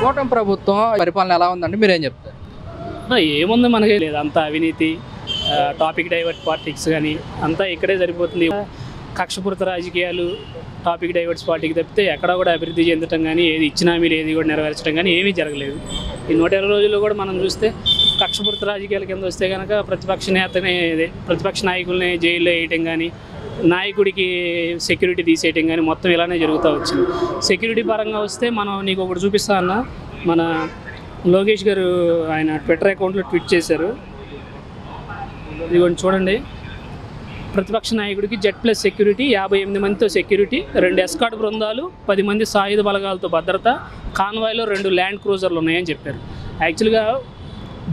కూటమి ప్రభుత్వం పరిపాలన ఎలా ఉందంటే మీరేం చెప్తారు? ఏముంది మనకి లేదు, అంతా అవినీతి, టాపిక్ డైవర్ట్ పాలిటిక్స్ కానీ అంతా ఇక్కడే సరిపోతుంది. కక్షపూరిత రాజకీయాలు, టాపిక్ డైవర్ట్స్ పార్టీకి తప్పితే ఎక్కడ కూడా అభివృద్ధి చెందడం కానీ ఏది ఇచ్చినా మీరు ఏది కూడా నెరవేర్చడం కానీ ఏమీ జరగలేదు. ఈ 120 రోజుల్లో కూడా మనం చూస్తే కక్షపూరిత రాజకీయాల కింద వస్తే కనుక ప్రతిపక్ష నాయకుల్ని జైల్లో వేయటం కానీ, నాయకుడికి సెక్యూరిటీ తీసేయటం కానీ మొత్తం ఇలానే జరుగుతూ వచ్చింది. సెక్యూరిటీ పరంగా వస్తే మనం నీకు ఒకటి చూపిస్తా అన్న, మన లోకేష్ గారు ఆయన ట్విట్టర్ అకౌంట్లో ట్వీట్ చేశారు. ఇదిగోండి చూడండి, ప్రతిపక్ష నాయకుడికి జెడ్+ సెక్యూరిటీ, 58 మందితో సెక్యూరిటీ, 2 ఎస్కాట్ బృందాలు, 10 మంది సాయుధ బలగాలతో భద్రత, కాన్వాయ్లో 2 ల్యాండ్ క్రూజర్లు ఉన్నాయని చెప్పారు. యాక్చువల్గా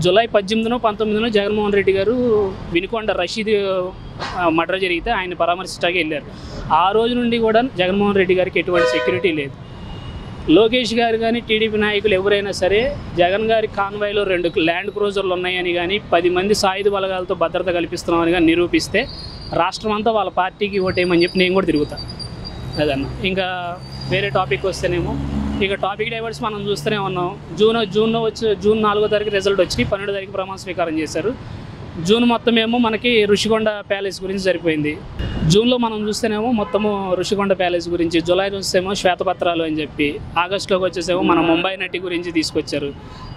జూలై 18, 19 జగన్మోహన్ రెడ్డి గారు వినుకొండ రషీద్ మర్డర్ జరిగితే ఆయన పరామర్శించడానికి వెళ్ళారు. ఆ రోజు నుండి కూడా జగన్మోహన్ రెడ్డి గారికి ఎటువంటి సెక్యూరిటీ లేదు. లోకేష్ గారు కానీ టీడీపీ నాయకులు ఎవరైనా సరే జగన్ గారి కాన్వాయ్లో 2 ల్యాండ్ క్రూజర్లు ఉన్నాయని కానీ 10 మంది సాయుధ బలగాలతో భద్రత కల్పిస్తున్నామని కానీ నిరూపిస్తే రాష్ట్రం అంతా వాళ్ళ పార్టీకి ఓటేయమని చెప్పి నేను కూడా తిరుగుతాను. అదన్న ఇంకా వేరే టాపిక్ వస్తేనేమో ఇక టాపిక్ డైవర్స్ మనం చూస్తూనే ఉన్నాం. జూన్ 4వ తారీఖు రిజల్ట్ వచ్చి 12వ తారీఖు ప్రమాణ స్వీకారం చేశారు. జూన్ మొత్తం ఏమో మనకి ఋషికొండ ప్యాలెస్ గురించి సరిపోయింది. జూన్లో మనం చూస్తేనేమో మొత్తము ఋషికొండ ప్యాలెస్ గురించి, జూలై చూస్తేమో శ్వేతపత్రాలు అని చెప్పి, ఆగస్టులోకి వచ్చేసేమో మన ముంబై నటి గురించి తీసుకొచ్చారు,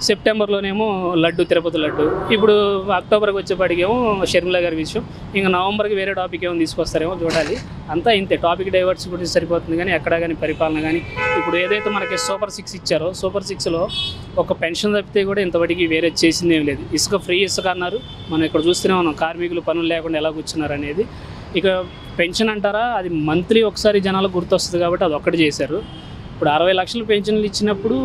సెప్టెంబర్లోనేమో లడ్డు, తిరుపతి లడ్డు, ఇప్పుడు అక్టోబర్కి వచ్చేపాటికేమో షర్మిల గారి విషయం, ఇంకా నవంబర్కి వేరే టాపిక్ ఏమో తీసుకొస్తారేమో చూడాలి. అంతా ఇంతే, టాపిక్ డైవర్స్ గురించి సరిపోతుంది కానీ ఎక్కడ కానీ పరిపాలన కానీ. ఇప్పుడు ఏదైతే మనకి సూపర్ 6 ఇచ్చారో, సూపర్ 6లో ఒక పెన్షన్ తప్పితే కూడా ఇంతవరకు వేరే చేసింది ఏం లేదు. ఇసుక ఫ్రీ ఇసుక అన్నారు, మనం ఇక్కడ చూస్తూనే ఉన్నాం కార్మికులు పనులు లేకుండా ఎలా కూర్చున్నారు అనేది. ఇక పెన్షన్ అంటారా, అది మంత్లీ ఒకసారి జనాలకు గుర్తొస్తుంది కాబట్టి అది ఒక్కటి చేశారు. ఇప్పుడు 60 లక్షల పెన్షన్లు ఇచ్చినప్పుడు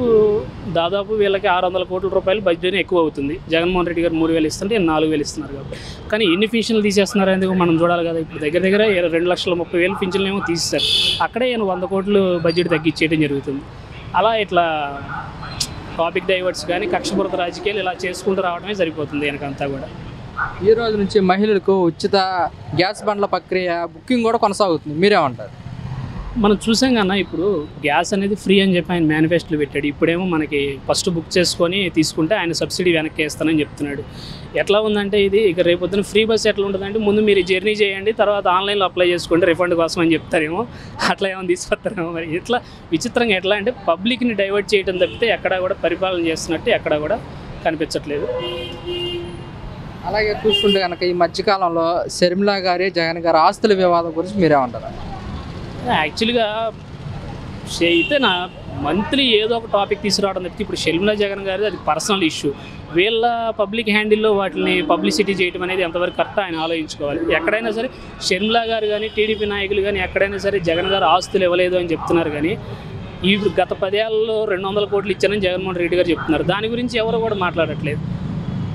దాదాపు వీళ్ళకి 600 కోట్ల రూపాయలు బడ్జెట్ ఎక్కువ అవుతుంది. జగన్మోహన్ రెడ్డి గారు 3,000 ఇస్తుంటే 4,000 ఇస్తున్నారు కాబట్టి. కానీ ఎన్ని పెన్షన్లు తీసేస్తున్నారు అనేది మనం చూడాలి కదా. ఇప్పుడు దగ్గర 2,30,000 పెన్షన్లు ఏమో తీసేస్తారు, అక్కడే 100 కోట్లు బడ్జెట్ తగ్గించేయడం జరుగుతుంది. అలా ఇట్లా టాపిక్ డైవర్ట్స్ కానీ కక్షపూరిత రాజకీయాలు ఇలా చేసుకుంటూ రావడమే సరిపోతుంది వెనకంతా కూడా. ఈ రోజు నుంచి మహిళలకు ఉచిత గ్యాస్ బండ్ల ప్రక్రియ బుకింగ్ కూడా కొనసాగుతుంది, మీరేమంటారు? మనం చూసాం కన్నా, ఇప్పుడు గ్యాస్ అనేది ఫ్రీ అని చెప్పి ఆయన మేనిఫెస్టోలో పెట్టాడు. ఇప్పుడేమో మనకి ఫస్ట్ బుక్ చేసుకొని తీసుకుంటే ఆయన సబ్సిడీ వెనక్కి వేస్తానని చెప్తున్నాడు. ఎట్లా ఉందంటే ఇది, ఇక రేపొద్దున ఫ్రీ బస్ ఎట్లా ఉంటుందంటే ముందు మీరు జర్నీ చేయండి, తర్వాత ఆన్లైన్లో అప్లై చేసుకోండి రిఫండ్ కోసం అని చెప్తారేమో, అట్లా ఏమో తీసుకొస్తారేమో. మరి ఇట్లా విచిత్రంగా ఎట్లా అంటే పబ్లిక్ని డైవర్ట్ చేయడం తప్పితే ఎక్కడా కూడా పరిపాలన చేస్తున్నట్టు ఎక్కడా కూడా కనిపించట్లేదు. అలాగే చూసుకుంటే కనుక ఈ మధ్యకాలంలో షర్మిల గారి, జగన్ గారి ఆస్తుల వివాదం గురించి మీరేమంటారు? యాక్చువల్గా అయితే నా మంత్లీ ఏదో ఒక టాపిక్ తీసుకురావడం తప్పితే ఇప్పుడు షర్మిల జగన్ గారి అది పర్సనల్ ఇష్యూ. వీళ్ళ పబ్లిక్ హ్యాండిల్లో వాటిని పబ్లిసిటీ చేయడం అనేది ఎంతవరకు కరెక్ట్ ఆయన ఆలోచించుకోవాలి. ఎక్కడైనా సరే షర్మిల గారు కానీ టీడీపీ నాయకులు కానీ ఎక్కడైనా సరే జగన్ గారు ఆస్తులు ఇవ్వలేదు అని చెప్తున్నారు. కానీ ఇప్పుడు గత 10 ఏళ్లలో 200 కోట్లు ఇచ్చారని జగన్మోహన్ రెడ్డి గారు చెప్తున్నారు. దాని గురించి ఎవరు కూడా మాట్లాడట్లేదు.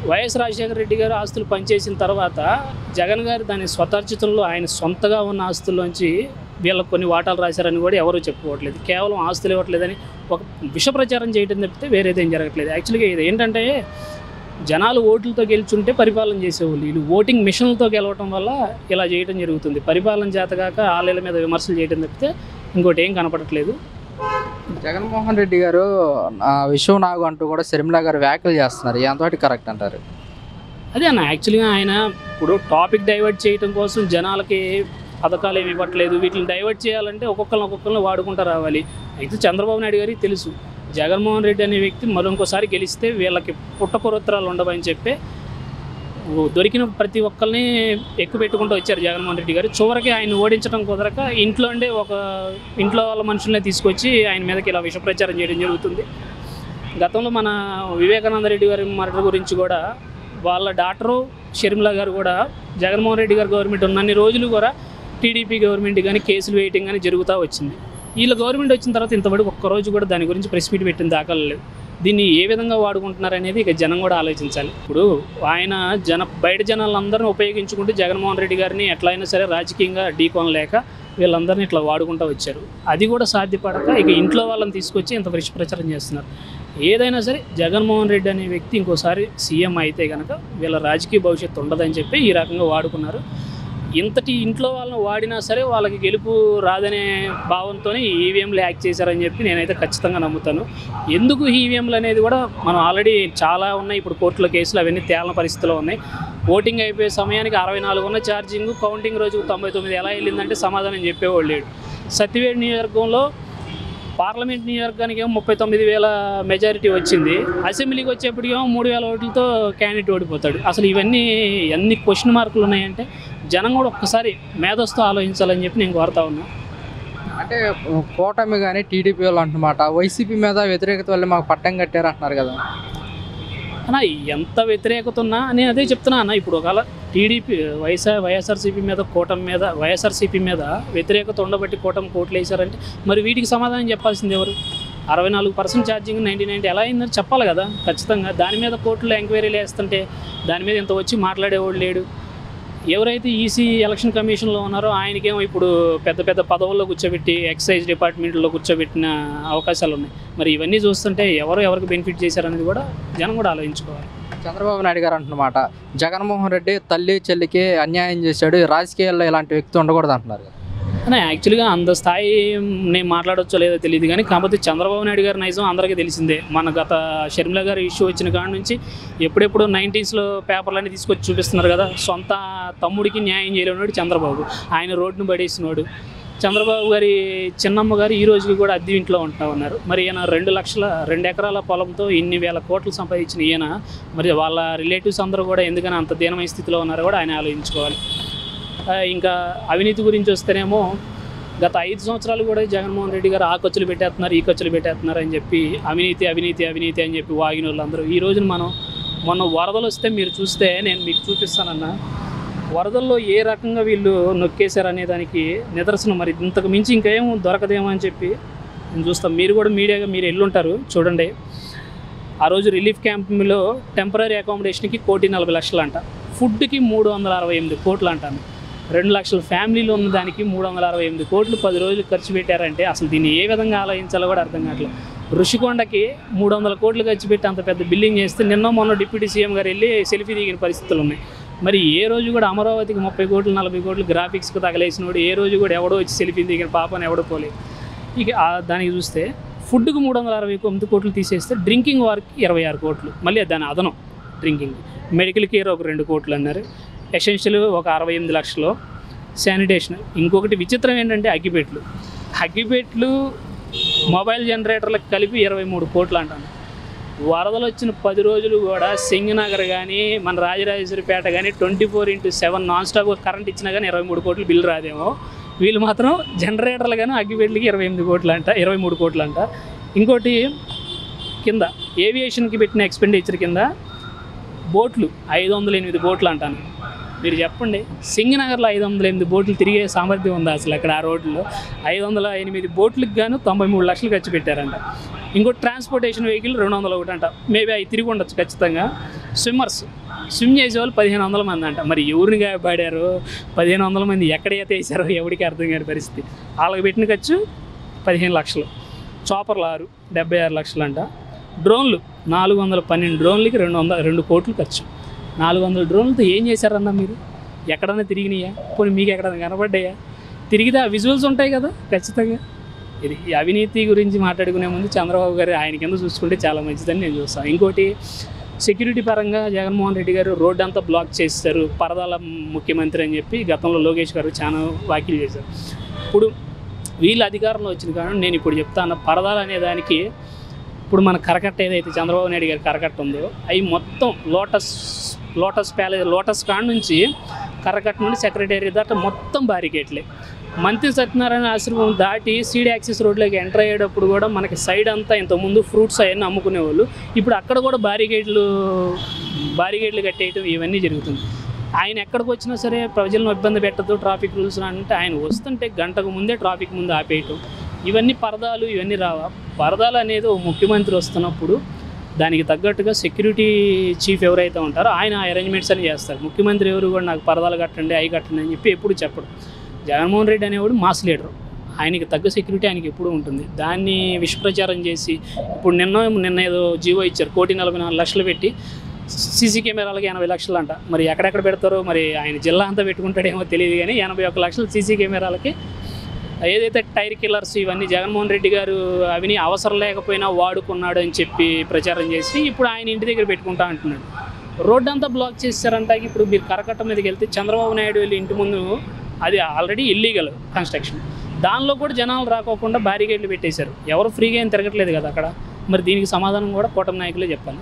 వైఎస్ రాజశేఖర రెడ్డి గారు ఆస్తులు పనిచేసిన తర్వాత జగన్ గారు దాని స్వతార్జితంలో ఆయన సొంతగా ఉన్న ఆస్తుల్లోంచి వీళ్ళకి కొన్ని వాటాలు రాశారని కూడా ఎవరూ చెప్పుకోవట్లేదు. కేవలం ఆస్తులు ఇవ్వట్లేదని ఒక విష ప్రచారం చేయడం తప్పితే వేరేదేం జరగట్లేదు. యాక్చువల్గా ఇది ఏంటంటే జనాలు ఓట్లతో గెలుచుంటే పరిపాలన చేసేవాళ్ళు, వీళ్ళు ఓటింగ్ మిషన్లతో గెలవటం వల్ల ఇలా చేయడం జరుగుతుంది. పరిపాలన చేతగాక ఆలయాల మీద విమర్శలు చేయడం తప్పితే ఇంకోటి ఏం కనపడట్లేదు. జగన్మోహన్ రెడ్డి గారు విషయం నాగు అంటూ కూడా షర్మిల గారు వ్యాఖ్యలు చేస్తున్నారు, ఎంతవరకు కరెక్ట్ అంటారు? అదే అన్న, యాక్చువల్గా ఆయన ఇప్పుడు టాపిక్ డైవర్ట్ చేయడం కోసం జనాలకి పథకాలు ఏమి ఇవ్వట్లేదు. వీటిని డైవర్ట్ చేయాలంటే ఒక్కొక్కరిని వాడుకుంటూ రావాలి. అయితే చంద్రబాబు నాయుడు గారికి తెలుసు జగన్మోహన్ రెడ్డి అనే వ్యక్తి మరొకసారి గెలిస్తే వీళ్ళకి పుట్టపురోత్తరాలు ఉండవని చెప్పి దొరికిన ప్రతి ఒక్కరిని ఎక్కువ పెట్టుకుంటూ వచ్చారు జగన్మోహన్ రెడ్డి గారు. చివరికి ఆయన ఓడించడం కుదరక ఇంట్లో వాళ్ళ మనుషులనే తీసుకొచ్చి ఆయన మీదకి ఇలా విష ప్రచారం చేయడం జరుగుతుంది. గతంలో మన వివేకానంద రెడ్డి గారి మర్డర్ గురించి కూడా వాళ్ళ డాక్టరు షర్మిల గారు కూడా జగన్మోహన్ రెడ్డి గారు గవర్నమెంట్ ఉన్నన్ని రోజులు కూడా టీడీపీ గవర్నమెంట్ కానీ కేసులు వేయటం కానీ జరుగుతూ వచ్చింది. వీళ్ళ గవర్నమెంట్ వచ్చిన తర్వాత ఇంతవరకు ఒక్కరోజు కూడా దాని గురించి ప్రెస్ మీట్ పెట్టిన దాఖలు లేవు. దీన్ని ఏ విధంగా వాడుకుంటున్నారు అనేది ఇక జనం కూడా ఆలోచించాలి. ఇప్పుడు ఆయన బయట జనాలందరినీ ఉపయోగించుకుంటూ జగన్మోహన్ రెడ్డి గారిని ఎట్లయినా సరే రాజకీయంగా ఢీకొనలేక వీళ్ళందరినీ ఇట్లా వాడుకుంటూ వచ్చారు. అది కూడా సాధ్యపడక ఇక ఇంట్లో వాళ్ళని తీసుకొచ్చి ఇంత విష ప్రచారం చేస్తున్నారు. ఏదైనా సరే జగన్మోహన్ రెడ్డి అనే వ్యక్తి ఇంకోసారి సీఎం అయితే కనుక వీళ్ళ రాజకీయ భవిష్యత్తు ఉండదని చెప్పి ఈ రకంగా వాడుకున్నారు. ఇంతటి ఇంట్లో వాళ్ళని వాడినా సరే వాళ్ళకి గెలుపు రాదనే భావంతోనే ఈవీఎంలు హ్యాక్ చేశారని చెప్పి నేనైతే ఖచ్చితంగా నమ్ముతాను. ఎందుకు ఈవీఎంలు అనేది కూడా మనం ఆల్రెడీ చాలా ఉన్నాయి, ఇప్పుడు కోర్టులో కేసులు అవన్నీ తేలిన పరిస్థితిలో ఉన్నాయి. ఓటింగ్ అయిపోయే సమయానికి 64 ఉన్న ఛార్జింగ్, కౌంటింగ్ రోజుకు 99 ఎలా వెళ్ళిందంటే సమాధానం చెప్పేవాళ్ళు లేడు. సత్యవేడ్ నియోజకవర్గంలో పార్లమెంట్ నియోజకవర్గానికి ఏమో 39,000 మెజారిటీ వచ్చింది, అసెంబ్లీకి వచ్చేప్పటికేమో 3,000 ఓట్లతో క్యాండిడేట్ ఓడిపోతాడు. అసలు ఇవన్నీ ఎన్ని క్వశ్చన్ మార్కులు ఉన్నాయంటే జనం కూడా ఒక్కసారి మేధస్తో ఆలోచించాలని చెప్పి నేను కోరుతా ఉన్నా. అంటే కూటమి కానీ టీడీపీ వాళ్ళు అంటున్నమాట వైసీపీ మీద వ్యతిరేకత వల్ల మాకు పట్టం కట్టారు అంటున్నారు కదా అన్న. ఎంత వ్యతిరేకత ఉన్నా నేను అదే చెప్తున్నా అన్న. ఇప్పుడు ఒకవేళ టీడీపీ వైఎస్ఆర్సీపీ మీద కూటమి మీద వైఎస్ఆర్సీపీ మీద వ్యతిరేకత ఉండబట్టి కూటమి కోట్లు వేశారంటే మరి వీటికి సమాధానం చెప్పాల్సింది ఎవరు? 64% ఛార్జింగ్ 90 ఎలా అయిందని చెప్పాలి కదా ఖచ్చితంగా. దాని మీద కోర్టులో ఎంక్వైరీలు వేస్తుంటే దాని మీద ఇంత వచ్చి మాట్లాడేవాడు లేడు. ఎవరైతే ఈసీ ఎలక్షన్ కమిషన్లో ఉన్నారో ఆయనకేమో ఇప్పుడు పెద్ద పెద్ద పదవుల్లో కూర్చోబెట్టి ఎక్సైజ్ డిపార్ట్మెంట్లో కూర్చోబెట్టిన అవకాశాలు ఉన్నాయి. మరి ఇవన్నీ చూస్తుంటే ఎవరికి బెనిఫిట్ చేశారనేది కూడా జనం కూడా ఆలోచించుకోవాలి. చంద్రబాబు నాయుడు గారు అంటున్నమాట జగన్మోహన్ రెడ్డి తల్లి చెల్లికి అన్యాయం చేశాడు, రాజకీయాల్లో ఇలాంటి వ్యక్తి ఉండకూడదు అంటున్నారు కదా. యాక్చువల్గా అంత స్థాయి నేను మాట్లాడవచ్చో లేదో తెలియదు కానీ కాకపోతే చంద్రబాబు నాయుడు గారి నైజం అందరికీ తెలిసిందే. మన గత షర్మిల గారి ఇష్యూ వచ్చిన కాడ నుంచి ఎప్పుడెప్పుడు 90s పేపర్లన్నీ తీసుకొచ్చి చూపిస్తున్నారు కదా. సొంత తమ్ముడికి న్యాయం చేయలేనాడు చంద్రబాబు, ఆయన రోడ్డును పడేసినాడు. చంద్రబాబు గారి చిన్నమ్మ గారు ఈ రోజుకి కూడా అద్దె ఇంట్లో ఉంటూ ఉన్నారు. మరి ఈయన 2 ఎకరాల పొలంతో ఇన్ని వేల కోట్లు సంపాదించిన ఈయన మరి వాళ్ళ రిలేటివ్స్ అందరూ కూడా ఎందుకని అంత దీనమైన స్థితిలో ఉన్నారో కూడా ఆయన ఆలోచించుకోవాలి. ఇంకా అవినీతి గురించి వస్తేనేమో గత 5 సంవత్సరాలు కూడా జగన్మోహన్ రెడ్డి గారు ఆ ఖర్చులు పెట్టేస్తున్నారు ఈ ఖర్చులు పెట్టేస్తున్నారు అని చెప్పి అవినీతి అని చెప్పి వాగిన వాళ్ళందరూ ఈ రోజున మొన్న వరదలు వస్తే మీరు చూస్తే నేను మీకు చూపిస్తానన్నా, వరదల్లో ఏ రకంగా వీళ్ళు నొక్కేశారనే దానికి నిదర్శనం. మరి ఇంతకు మించి ఇంకేం దొరకదేమో అని చెప్పి నేను చూస్తాను. మీరు కూడా మీడియాగా మీరు వెళ్ళుంటారు చూడండి. ఆ రోజు రిలీఫ్ క్యాంపులో టెంపరీ అకామిడేషన్కి 1,40,00,000 అంట, ఫుడ్కి 368 కోట్లు అంటాను. 2 లక్షల ఫ్యామిలీలు ఉన్న దానికి 368 కోట్లు 10 రోజులు ఖర్చు పెట్టారంటే అసలు దీన్ని ఏ విధంగా ఆలోచించాలో కూడా అర్థం కావట్లేదు. ఋషికొండకి 300 కోట్లు ఖర్చు పెట్టి అంత పెద్ద బిల్డింగ్ చేస్తే మొన్న డిప్యూటీ సీఎం గారు వెళ్ళి సెల్ఫీ దిగిన పరిస్థితులు ఉన్నాయి. మరి ఏ రోజు కూడా అమరావతికి 30 కోట్లు 40 కోట్లు గ్రాఫిక్స్కి తగలేసినోడు ఏ రోజు కూడా ఎవడో వచ్చి సెల్ఫీ దిగిన పాపని ఎవడో పోలేదు. ఇక దానికి చూస్తే ఫుడ్కి 369 కోట్లు తీసేస్తే డ్రింకింగ్ వారికి 26 కోట్లు, మళ్ళీ దాని అదనం డ్రింకింగ్, మెడికల్ కేర్ ఒక 2 కోట్లు అన్నారు, ఎసెన్షియల్ ఒక 68 లక్షలు, శానిటేషన్. ఇంకొకటి విచిత్రం ఏంటంటే అగ్గిపెట్లు మొబైల్ జనరేటర్లకు కలిపి 23 కోట్లు అంటాను. వరదలు వచ్చిన 10 రోజులు కూడా సింగనగర్ కానీ మన రాజరాజేశ్వరిపేట కానీ 24/7 నాన్ స్టాప్గా కరెంట్ ఇచ్చినా కానీ 23 కోట్లు బిల్లు రాదేమో. వీళ్ళు మాత్రం జనరేటర్లు కానీ అగ్గిపెట్లకి 23 కోట్లు అంట. ఇంకోటి కింద ఏవియేషన్కి పెట్టిన ఎక్స్పెండిచర్ కింద బోట్లు 508 బోట్లు అంటాను. మీరు చెప్పండి, సింగనగర్లో 508 బోట్లు తిరిగే సామర్థ్యం ఉందా అసలు అక్కడ? ఆ రోడ్లో 508 బోట్లకు గాను 93 లక్షలు ఖర్చు పెట్టారంట. ఇంకోటి ట్రాన్స్పోర్టేషన్ వెహికల్ 201 అంట, మేబీ అవి తిరిగి ఉండొచ్చు ఖచ్చితంగా. స్విమ్ చేసేవాళ్ళు 1,500 మంది అంట. మరి ఎవరిని గాయపడారు 1,500 మంది ఎక్కడ ఈత వేసారో ఎవరికి అర్థం కాని పరిస్థితి. వాళ్ళకి పెట్టిన ఖర్చు 15 లక్షలు, చాపర్లు 76 లక్షలు అంట. డ్రోన్లు 412 డ్రోన్లకి 2 కోట్లు ఖర్చు. 400 డ్రోన్లతో ఏం చేశారన్నా మీరు? ఎక్కడన్నా తిరిగినాయా? పోనీ మీకు ఎక్కడన్నా కనబడ్డాయా? తిరిగితే ఆ విజువల్స్ ఉంటాయి కదా ఖచ్చితంగా. ఇది అవినీతి గురించి మాట్లాడుకునే ముందు చంద్రబాబు గారు ఆయన కింద చూసుకుంటే చాలా మంచిదని నేను చూస్తాను. ఇంకోటి సెక్యూరిటీ పరంగా జగన్మోహన్ రెడ్డి గారు రోడ్డు అంతా బ్లాక్ చేస్తారు, పరదాల ముఖ్యమంత్రి అని చెప్పి గతంలో లోకేష్ గారు చాలా వ్యాఖ్యలు చేశారు. ఇప్పుడు వీళ్ళు అధికారంలో వచ్చిన కారణం నేను ఇప్పుడు చెప్తాను, పరదాలు అనే దానికి ఇప్పుడు మన కరకట్ట ఏదైతే చంద్రబాబు నాయుడు గారి కరకట్ట ఉందో అవి మొత్తం లోటస్ ప్యాలెస్ లోటస్ కాడ నుంచి కరకట్ట నుండి సెక్రటరీ దాకా మొత్తం బారికేట్లే. మంత్రి సత్యనారాయణ ఆశ్రమం దాటి సీడ్ యాక్సెస్ రోడ్లోకి ఎంటర్ అయ్యేటప్పుడు కూడా మనకి సైడ్ అంతా ఇంతకుముందు ఫ్రూట్స్ అవన్నీ అమ్ముకునేవాళ్ళు, ఇప్పుడు అక్కడ కూడా బారికేట్లు కట్టేయటం ఇవన్నీ జరుగుతుంది. ఆయన ఎక్కడికి వచ్చినా సరే ప్రజలను ఇబ్బంది పెట్టద్దు ట్రాఫిక్ రూల్స్ అంటే ఆయన వస్తుంటే గంటకు ముందే ట్రాఫిక్ ముందు ఆపేయటం, ఇవన్నీ పరదాలు ఇవన్నీ రావా? పరదాలు అనేది ఒక ముఖ్యమంత్రి వస్తున్నప్పుడు దానికి తగ్గట్టుగా సెక్యూరిటీ చీఫ్ ఎవరైతే ఉంటారో ఆయన అరేంజ్మెంట్స్ అని చేస్తారు. ముఖ్యమంత్రి ఎవరు కూడా నాకు పరదాలు కట్టండి అవి కట్టండి అని చెప్పి ఎప్పుడు చెప్పడు. జగన్మోహన్ రెడ్డి అనేవాడు మాస్ లీడరు, ఆయనకి తగ్గ సెక్యూరిటీ ఆయనకి ఎప్పుడూ ఉంటుంది. దాన్ని విషప్రచారం చేసి ఇప్పుడు నిన్న ఏదో జీవో ఇచ్చారు, 1,44,00,000 పెట్టి సీసీ కెమెరాలకి 80 లక్షలు అంట. మరి ఎక్కడెక్కడ పెడతారో, మరి ఆయన జిల్లా అంతా పెట్టుకుంటాడేమో తెలియదు, కానీ 81 లక్షలు సీసీ కెమెరాలకి. ఏదైతే టైర్ కిల్లర్స్ ఇవన్నీ జగన్మోహన్ రెడ్డి గారు అవిని అవసరం లేకపోయినా వాడుకున్నాడు అని చెప్పి ప్రచారం చేసి ఇప్పుడు ఆయన ఇంటి దగ్గర పెట్టుకుంటా అంటున్నాడు. రోడ్డు అంతా బ్లాక్ చేశారంట. ఇప్పుడు మీరు కరకట్ట మీదకి వెళ్తే చంద్రబాబు నాయుడు వెళ్ళి ఇంటి ముందు అది ఆల్రెడీ ఇల్లీగల్ కన్స్ట్రక్షన్, దానిలో కూడా జనాలు రాకోకుండా బ్యారికేడ్లు పెట్టేశారు. ఎవరు ఫ్రీగా ఏం తిరగట్లేదు కదా అక్కడ. మరి దీనికి సమాధానం కూడా కూటమి నాయకులే చెప్పాలి.